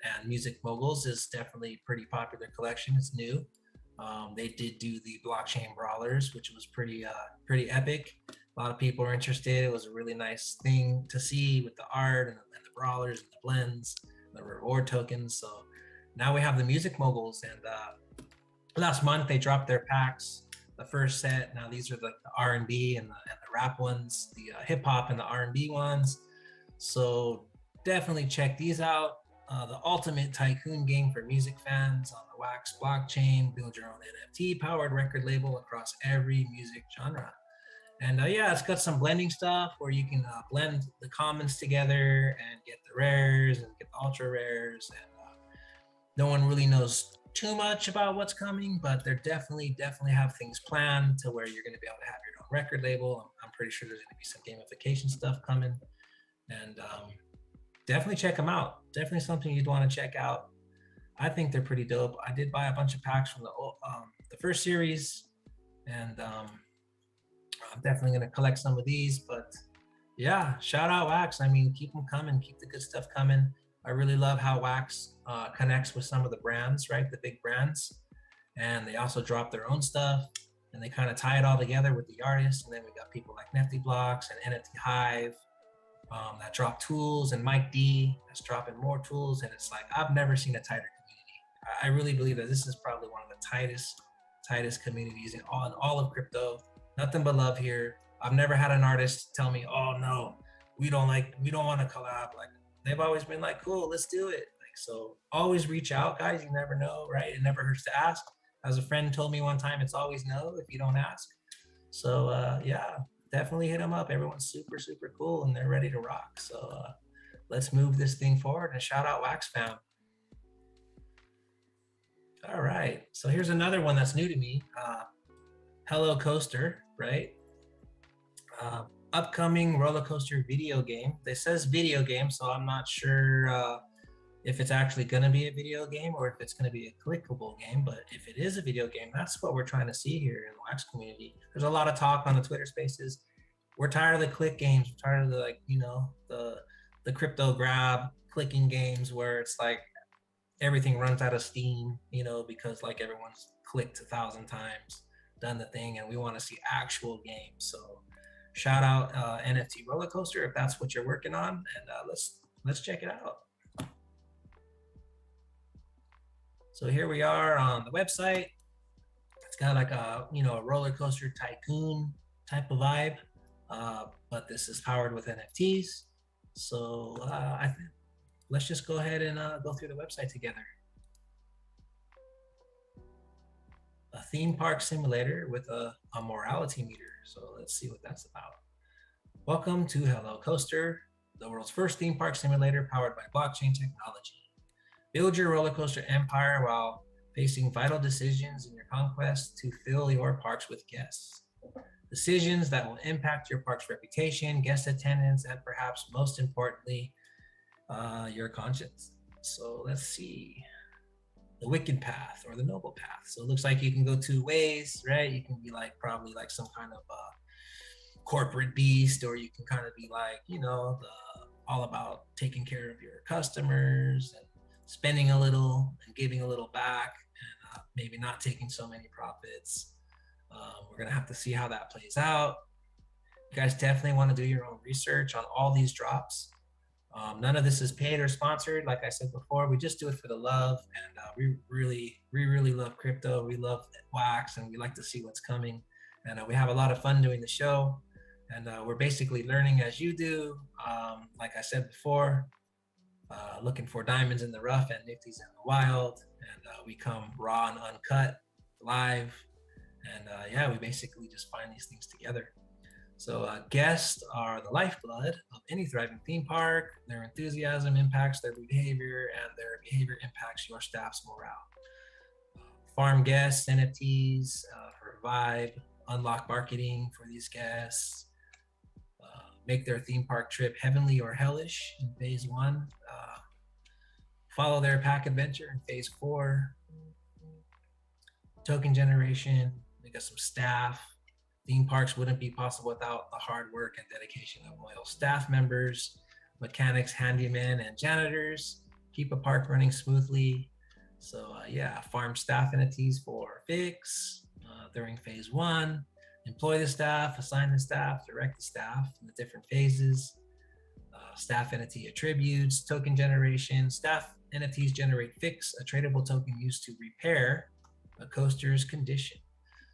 and Music Moguls is definitely a pretty popular collection. It's new. They did do the Blockchain Brawlers, which was pretty epic. A lot of people are interested. It was a really nice thing to see with the art and the brawlers and the blends. the reward tokens. So now we have the music moguls, and last month they dropped their packs, the first set. Now these are the R&B and the rap ones, the hip hop and the R&B ones. So definitely check these out. The ultimate tycoon game for music fans on the Wax blockchain. Build your own NFT powered record label across every music genre. And yeah, it's got some blending stuff where you can blend the commons together and get the rares and get the ultra rares. And no one really knows too much about what's coming, but they're definitely have things planned to where you're going to be able to have your own record label. I'm pretty sure there's going to be some gamification stuff coming, and definitely check them out. Definitely something you'd want to check out. I think they're pretty dope. I did buy a bunch of packs from the first series, and I'm definitely going to collect some of these. But yeah, shout out Wax. I mean, keep them coming. Keep the good stuff coming. I really love how Wax connects with some of the brands, right? The big brands. And they also drop their own stuff, and they kind of tie it all together with the artists. And then we got people like Nifty Blocks and NFT Hive that drop tools, and Mike D that's dropping more tools. And it's like, I've never seen a tighter community. I really believe that this is probably one of the tightest communities in all of crypto. Nothing but love here. I've never had an artist tell me, oh no, we don't want to collab. Like, they've always been like, cool, let's do it. Like, so always reach out, guys. You never know, right? It never hurts to ask. As a friend told me one time, it's always no if you don't ask. So yeah, definitely hit them up. Everyone's super, super cool, and they're ready to rock. So let's move this thing forward, and shout out Wax Fam. All right, so here's another one that's new to me. Hello Coaster, right? Upcoming roller coaster video game. It says video game, so I'm not sure if it's actually going to be a video game or if it's going to be a clickable game. But if it is a video game, that's what we're trying to see here in the Wax community. There's a lot of talk on the Twitter Spaces. We're tired of the click games. We're tired of the, like, you know, the crypto grab clicking games where it's like everything runs out of steam, you know, because like everyone's clicked 1,000 times, done the thing, and we want to see actual games. So shout out NFT Roller Coaster if that's what you're working on, and let's check it out. So here we are on the website. It's got like a, you know, a roller coaster tycoon type of vibe, but this is powered with NFTs. So let's just go ahead and go through the website together. A theme park simulator with a morality meter. So let's see what that's about. Welcome to Hello Coaster, the world's first theme park simulator powered by blockchain technology. Build your roller coaster empire while facing vital decisions in your conquest to fill your parks with guests. Decisions that will impact your park's reputation, guest attendance, and perhaps most importantly, your conscience. So let's see. The wicked path or the noble path. So it looks like you can go two ways, right? You can be like probably like some kind of corporate beast, or you can kind of be like, you know, all about taking care of your customers and spending a little and giving a little back, and maybe not taking so many profits. We're gonna have to see how that plays out. You guys definitely want to do your own research on all these drops. None of this is paid or sponsored. Like I said before, we just do it for the love, and we really love crypto. We love Wax, and we like to see what's coming, and we have a lot of fun doing the show, and we're basically learning as you do. Like I said before, looking for diamonds in the rough and nifties in the wild, and we come raw and uncut live, and yeah, we basically just find these things together. So guests are the lifeblood of any thriving theme park. Their enthusiasm impacts their behavior, and their behavior impacts your staff's morale. Farm guests, NFTs for vibe, unlock marketing for these guests, make their theme park trip heavenly or hellish in phase 1. Follow their pack adventure in phase 4. Token generation, we got some staff. Theme parks wouldn't be possible without the hard work and dedication of loyal staff members, mechanics, handymen, and janitors. Keep a park running smoothly. So yeah, farm staff NFTs for fix during phase 1. Employ the staff, assign the staff, direct the staff in the different phases. staff NFT attributes, token generation. Staff NFTs generate fix, a tradable token used to repair a coaster's condition.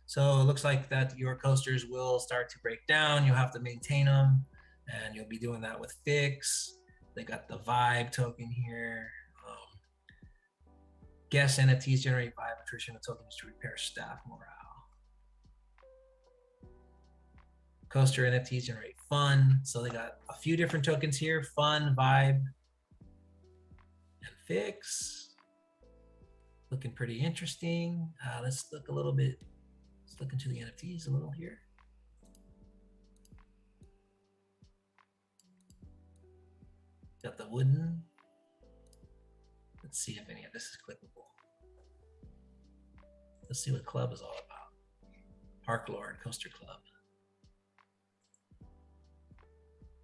So it looks like that your coasters will start to break down. You'll have to maintain them, and you'll be doing that with fix. They got the vibe token here. Guest NFTs generate vibe attrition of tokens to repair staff morale. Coaster NFTs generate fun. So they got a few different tokens here: fun, vibe, and fix. Looking pretty interesting. Let's look a little bit. Let's look into the NFTs a little here. Got the wooden. Let's see if any of this is clickable. Let's see what club is all about. Park Lord Coaster Club.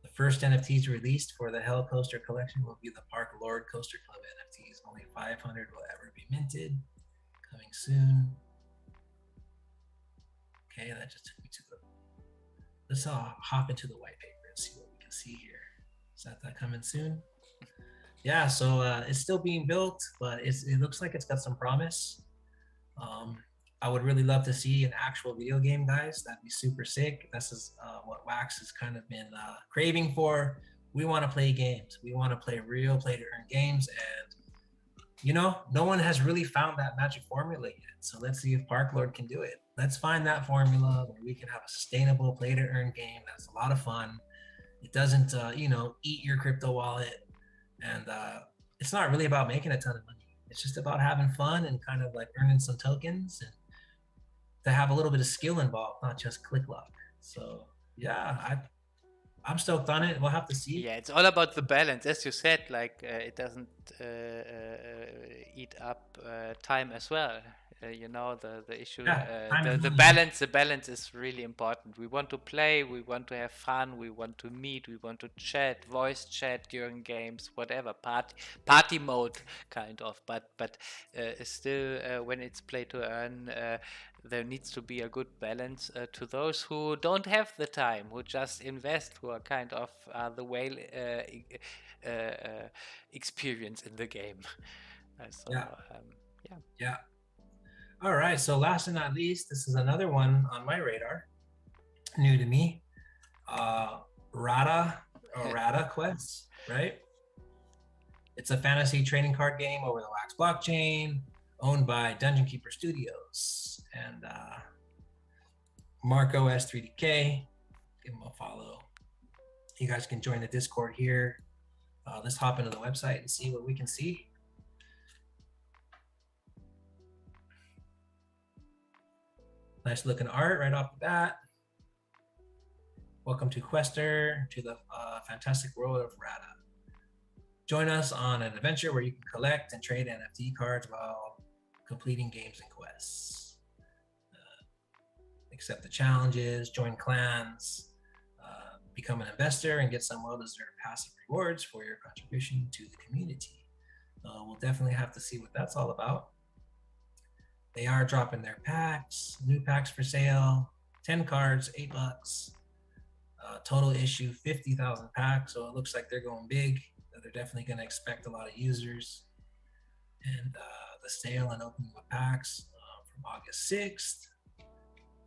The first NFTs released for the Hell Coaster collection will be the Park Lord Coaster Club NFTs. Only 500 will ever be minted. Coming soon. Okay, that just took me to the. Let's hop into the white paper and see what we can see here. Is that coming soon? Yeah, so it's still being built, but it looks like it's got some promise. I would really love to see an actual video game, guys. That'd be super sick. This is what Wax has kind of been craving for. We want to play games. We want to play real play-to-earn games, and you know, no one has really found that magic formula yet. So let's see if Park Lord can do it. Let's find that formula where we can have a sustainable play-to-earn game that's a lot of fun. It doesn't, you know, eat your crypto wallet. And it's not really about making a ton of money. It's just about having fun and kind of like earning some tokens and to have a little bit of skill involved, not just click luck. So yeah, I'm stoked on it. We'll have to see. Yeah, it's all about the balance, as you said. Like it doesn't eat up time as well. You know, the issue, the balance is really important. We want to play, we want to have fun, we want to meet, we want to chat, voice chat during games, whatever, party mode kind of. But still, when it's play to earn, there needs to be a good balance to those who don't have the time, who just invest, who are kind of the whale experience in the game. So, yeah. All right, so last and not least, this is another one on my radar, new to me. Rada Quest, right? It's a fantasy trading card game over the Wax blockchain, owned by Dungeon Keeper Studios and Marco S3DK. Give him a follow. You guys can join the Discord here. Let's hop into the website and see what we can see. Nice looking art right off the bat. Welcome to Quester, to the fantastic world of Rada. Join us on an adventure where you can collect and trade NFT cards while completing games and quests. Accept the challenges, join clans, become an investor, and get some well-deserved passive rewards for your contribution to the community. We'll definitely have to see what that's all about. They are dropping their packs, new packs for sale, 10 cards, $8. Total issue, 50,000 packs. So it looks like they're going big. They're definitely going to expect a lot of users. And the sale and opening of packs from August 6th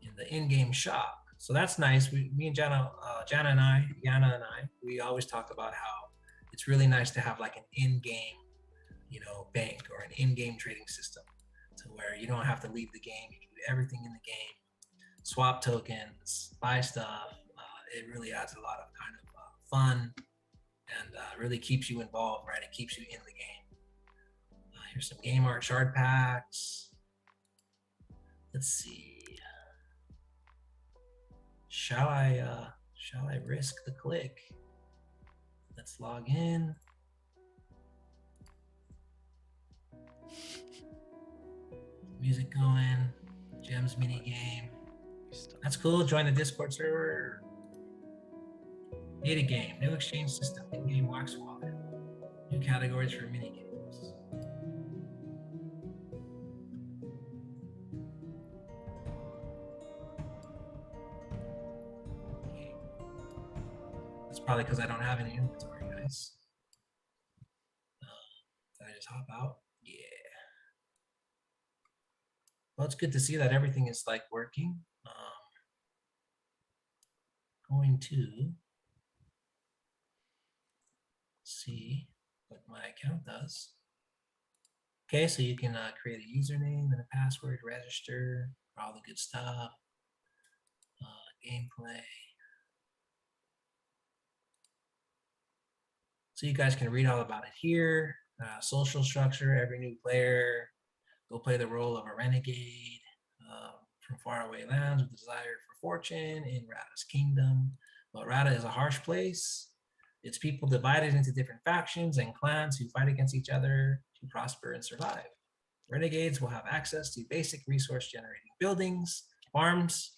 in the in-game shop. So that's nice. Me and Jana and I, we always talk about how it's really nice to have like an in-game, you know, bank or an in-game trading system, to where you don't have to leave the game. You can do everything in the game, swap tokens, buy stuff. It really adds a lot of kind of fun and really keeps you involved, right? It keeps you in the game. Here's some game art shard packs. Let's see. Shall I risk the click? Let's log in. Music going, gems mini game. That's cool. Join the Discord server. Data game, new exchange system, in-game Wax wallet, new categories for mini games. Let's probably because I don't have any inventory, guys. Did I just hop out? Yeah. Well, it's good to see that everything is like working. Going to see what my account does. Okay, so you can create a username and a password, register, all the good stuff, gameplay. So you guys can read all about it here. Social structure, every new player will play the role of a renegade from faraway lands with a desire for fortune in Rada's kingdom. But Rada is a harsh place. It's people divided into different factions and clans who fight against each other to prosper and survive. Renegades will have access to basic resource generating buildings, farms,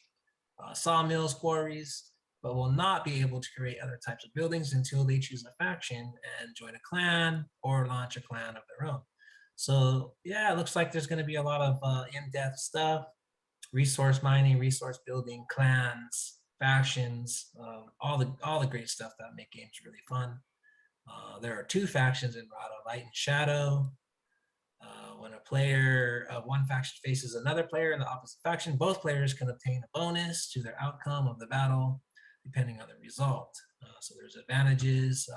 sawmills, quarries, but will not be able to create other types of buildings until they choose a faction and join a clan or launch a clan of their own. So yeah, it looks like there's going to be a lot of in-depth stuff, resource mining, resource building, clans, factions, all the great stuff that make games really fun. There are 2 factions in Rada, Light and Shadow. When a player of one faction faces another player in the opposite faction, both players can obtain a bonus to their outcome of the battle, depending on the result. So there's advantages,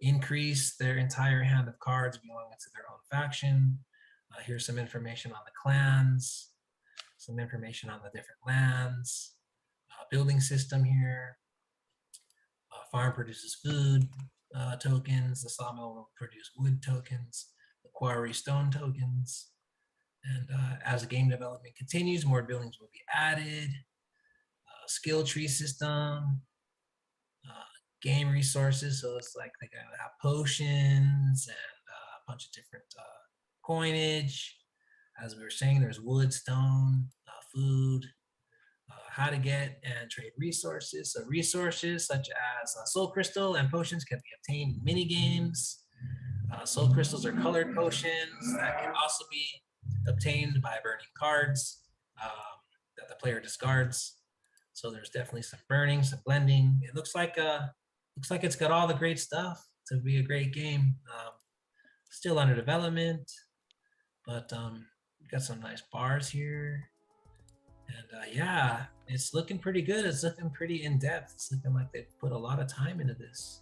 increase their entire hand of cards belonging to their own faction. Here's some information on the clans, some information on the different lands, building system here. Farm produces food tokens, the sawmill will produce wood tokens, the quarry stone tokens. And as the game development continues, more buildings will be added. Skill tree system, game resources. So it's like they gotta have potions and a bunch of different coinage. As we were saying, there's wood, stone, food, how to get and trade resources. So resources such as soul crystal and potions can be obtained in mini games. Soul crystals are colored potions that can also be obtained by burning cards that the player discards. So there's definitely some burning, some blending. It looks like it's got all the great stuff to be a great game. Still under development, but got some nice bars here. And yeah, it's looking pretty good. It's looking pretty in-depth. It's looking like they've put a lot of time into this.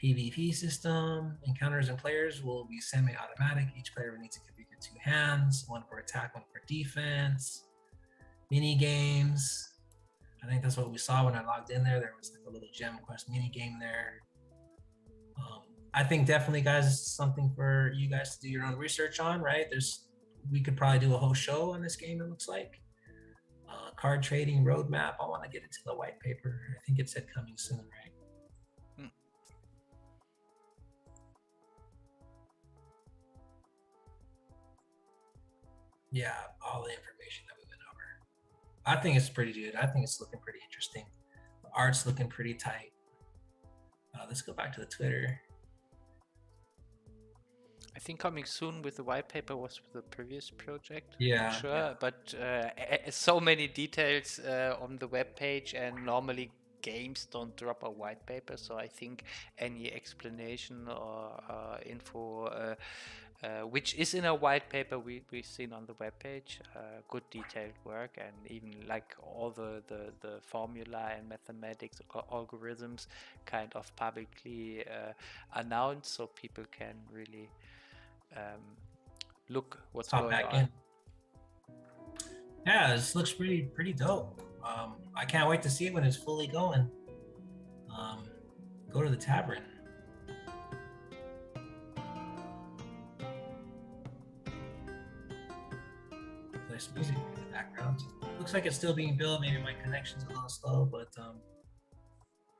PvP system, encounters and players will be semi-automatic. Each player will need to configure 2 hands, one for attack, one for defense. Mini games. I think that's what we saw when I logged in there. There was like a little gem quest mini game there. I think definitely, guys, this is something for you guys to do your own research on, right? We could probably do a whole show on this game, it looks like. Card trading roadmap. I want to get into the white paper. I think it said coming soon, right? Yeah, all the information that we went over. I think it's pretty good. I think it's looking pretty interesting. The art's looking pretty tight. Let's go back to the Twitter. I think coming soon with the white paper was with the previous project. Yeah. Sure, Yeah. but so many details on the web page, and normally games don't drop a white paper. So I think any explanation or info which is in a white paper we've seen on the web page, good detailed work, and even like all the formula and mathematics algorithms kind of publicly announced, so people can really look what's going on. Yeah, this looks pretty dope. I can't wait to see it when it's fully going. Go to the tavern. Play some music in the background. Looks like it's still being built. Maybe my connection's a little slow, but I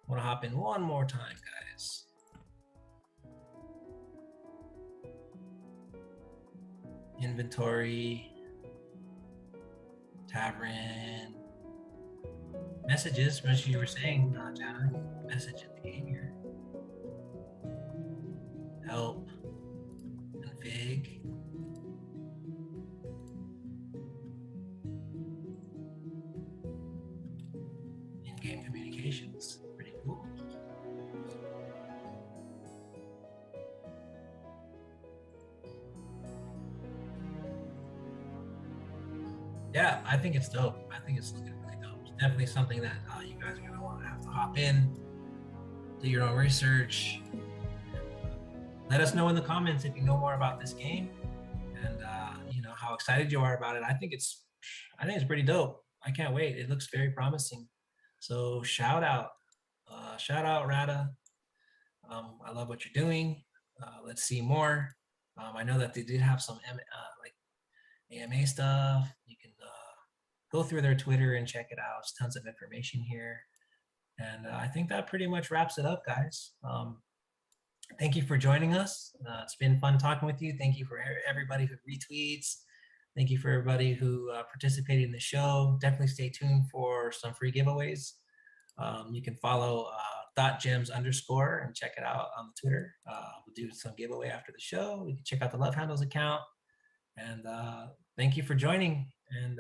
want to hop in one more time, guys. Inventory, tavern, messages, as you were saying, Jana, message in the game here. Help, config. In-game communications, pretty cool. Yeah, I think it's dope. I think it's looking really dope. It's definitely something that you guys are gonna want to have to hop in, do your own research. Let us know in the comments if you know more about this game, and you know how excited you are about it. I think it's pretty dope. I can't wait. It looks very promising. So shout out Rada. I love what you're doing. Let's see more. I know that they did have some like AMA stuff. You can go through their Twitter and check it out. There's tons of information here. And I think that pretty much wraps it up, guys. Thank you for joining us. It's been fun talking with you. Thank you for everybody who retweets. Thank you for everybody who participated in the show. Definitely stay tuned for some free giveaways. You can follow .gems_ and check it out on the Twitter. We'll do some giveaway after the show. You can check out the Love Handles account. And thank you for joining. And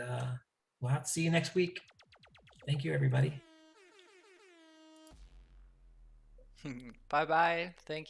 we'll have to see you next week. Thank you, everybody. Bye bye. Thank you.